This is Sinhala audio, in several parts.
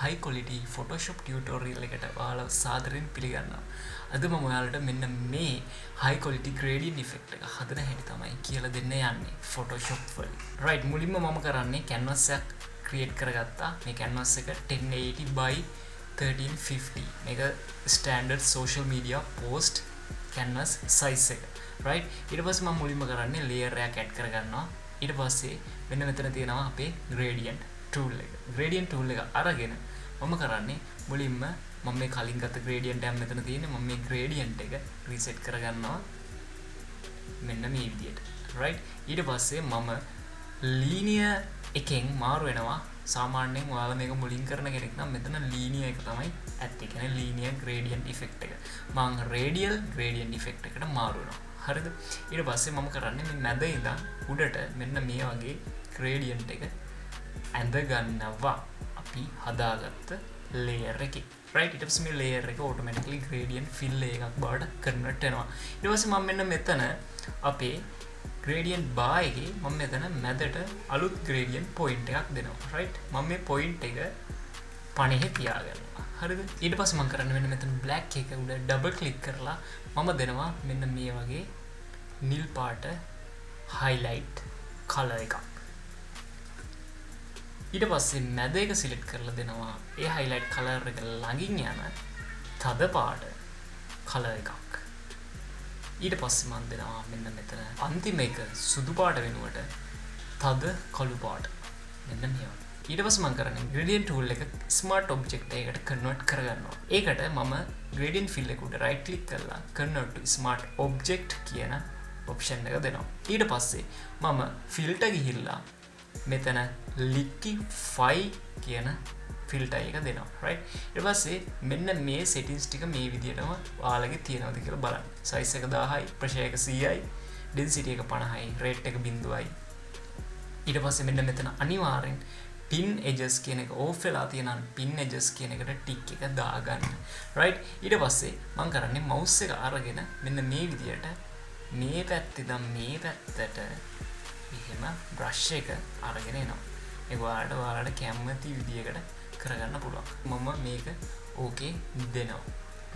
high quality Photoshop tutorial එකට ඔයාලව සාදරයෙන් පිළිගන්නවා. අද මම ඔයාලට මෙන්න මේ high quality gradient effect එක හදන හැටි තමයි කියලා දෙන්න යන්නේ Photoshop වලින්. right මුලින්ම මම කරන්නේ canvas එකක් create කරගත්තා. මේ canvas එක 1080 by 1350. මේක standard social media post canvas size එක. right ඊට පස්සේ මම මුලින්ම කරන්නේ layer එකක් add කරගන්නවා. ඊට පස්සේ මෙන්න මෙතන තියෙනවා අපේ gradient tool එක. gradient tool එක අරගෙන මම කරන්නේ මුලින්ම මම මේ කලින් ගත්ත gradient එක මෙතන තියෙන්නේ මම මේ gradient එක reset කරගන්නවා මෙන්න මේ විදියට. right ඊට පස්සේ මම linear එකෙන් මාරු වෙනවා. සාමාන්‍යයෙන් ඔයාලා මේක මුලින් කරන කෙනෙක් නම් මෙතන linear එක තමයි ඇත්තේ. කියන්නේ linear gradient effect එක. මම radial gradient effect එකට මාරු වෙනවා. හරිද? ඊට පස්සේ මම කරන්නේ මේ මැද ඉඳන් උඩට මෙන්න මේ වගේ gradient එක ඇඳ ගන්නවා අපි හදාගත්ත layer එකේ. right ඊට පස්සේ මේ layer එක automatically gradient fill layer එකක් බවට convert වෙනවා. ඊට පස්සේ මම මෙන්න මෙතන අපේ gradient bar එකේ මම මෙතන මැදට අලුත් gradient point එකක් දෙනවා. right මම මේ point එක 50 තියාගන්නවා. හරිද? ඊට පස්සේ මම කරන්නේ මෙන්න මෙතන black එක උඩ double click කරලා මම දෙනවා මෙන්න මේ වගේ නිල් පාට highlight color එකක්. ඊට පස්සේ මැද එක සිලෙක්ට් කරලා දෙනවා ඒ highlight color එක ළඟින් යන තද පාට color එකක්. ඊට පස්සේ මම දෙනවා මෙන්න මෙතන අන්තිම එක සුදු පාට වෙනුවට තද කළු පාට. මෙන්න මේ වගේ. ඊට පස්සේ මම කරන්නේ gradient tool එක smart object එකකට convert කරගන්නවා. ඒකට මම gradient fill එක උඩ right click කරලා convert to smart object කියන option එක දෙනවා. ඊට පස්සේ මම filter ගිහිල්ලා මෙතන liquify කියන filter එක දෙනවා. right ඊට පස්සේ මෙන්න මේ settings ටික මේ විදිහටම ඔයාලගේ තියෙනවද කියලා බලන්න. size එක 1000යි, pressure එක 100යි, density එක 50යි, rate එක 0යි. ඊට පස්සේ මෙන්න මෙතන අනිවාර්යෙන් pin edges කියන එක off වෙලා තියෙනවා. pin edges කියන එකට tick එක දාගන්න. right ඊට පස්සේ මම කරන්නේ mouse එක අරගෙන මෙන්න මේ විදිහට මේ පැත්තේ ඉඳන් මේ පැත්තට එහෙම brush එක අරගෙන එනවා. ඒක ඔයාලට කැමති විදිහකට කරගන්න පුළුවන්. මම මේක okay දෙනවා.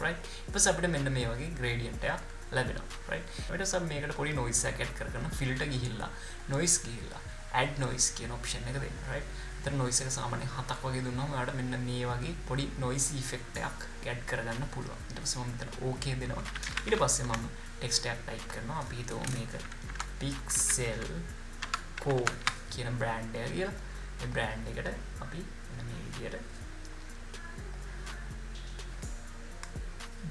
right ඊට පස්සේ අපිට මෙන්න මේ වගේ gradient එකක් ලැබෙනවා. right ඊට පස්සේ මේකට පොඩි noise එකක් add කරගන්න filter ගිහිල්ලා noise ගිහිල්ලා add noise කියන option එක දෙන්න. right එතන noise එක සාමාන්‍යයෙන් 7ක් වගේ දුන්නාම ඔයාලට මෙන්න මේ වගේ පොඩි noise effect එකක් add කරගන්න පුළුවන්. ඊට පස්සේ මම මෙතන okay දෙනවා. ඊට පස්සේ මම text එකක් type කරනවා. අපි හිතමු මේක pixel co කියන brand එක කියලා. මේ brand එකට අපි මෙන්න මේ විදියට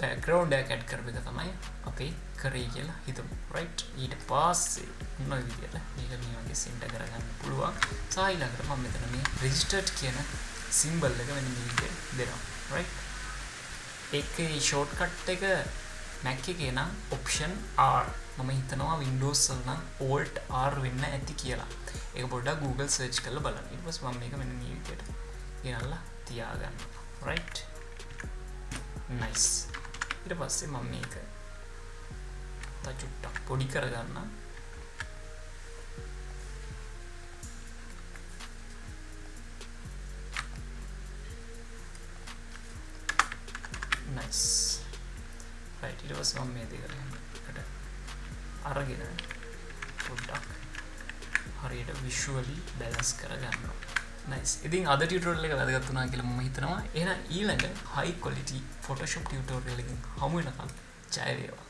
background එක add කරපු එක තමයි අපි කරේ කියලා හිතමු. right ඊට පස්සේ මොන විදියට මේක මේ වගේ center කරගන්න පුළුවන්. සහ ඊළඟට මම මෙතන මේ registered කියන symbol එක මෙන්න මේ විදියට දෙනවා. right ඒකේ shortcut එක Mac එකේ නම් option R. මම හිතනවා Windows වල නම් alt R වෙන්න ඇති කියලා. ඒක පොඩ්ඩක් Google search කරලා බලන්න. ඊට පස්සේ මම මේක මෙන්න මේ විදියට ගෙනල්ලා තියාගන්නවා. right nice. ඊට පස්සේ මම මේක තචුට්ටක් පොඩි කරගන්න. nice. right ඊට පස්සේ මම මේ දෙක අරගෙන පොඩ්ඩක් හරියට visually balance කරගන්නවා. nice. ඉතින් අද tutorial එක වැදගත් වුණා කියලා මම හිතනවා. එහෙනම් ඊළඟ high quality Photoshop tutorial එකකින් හමු වෙනකම් ජය වේවා.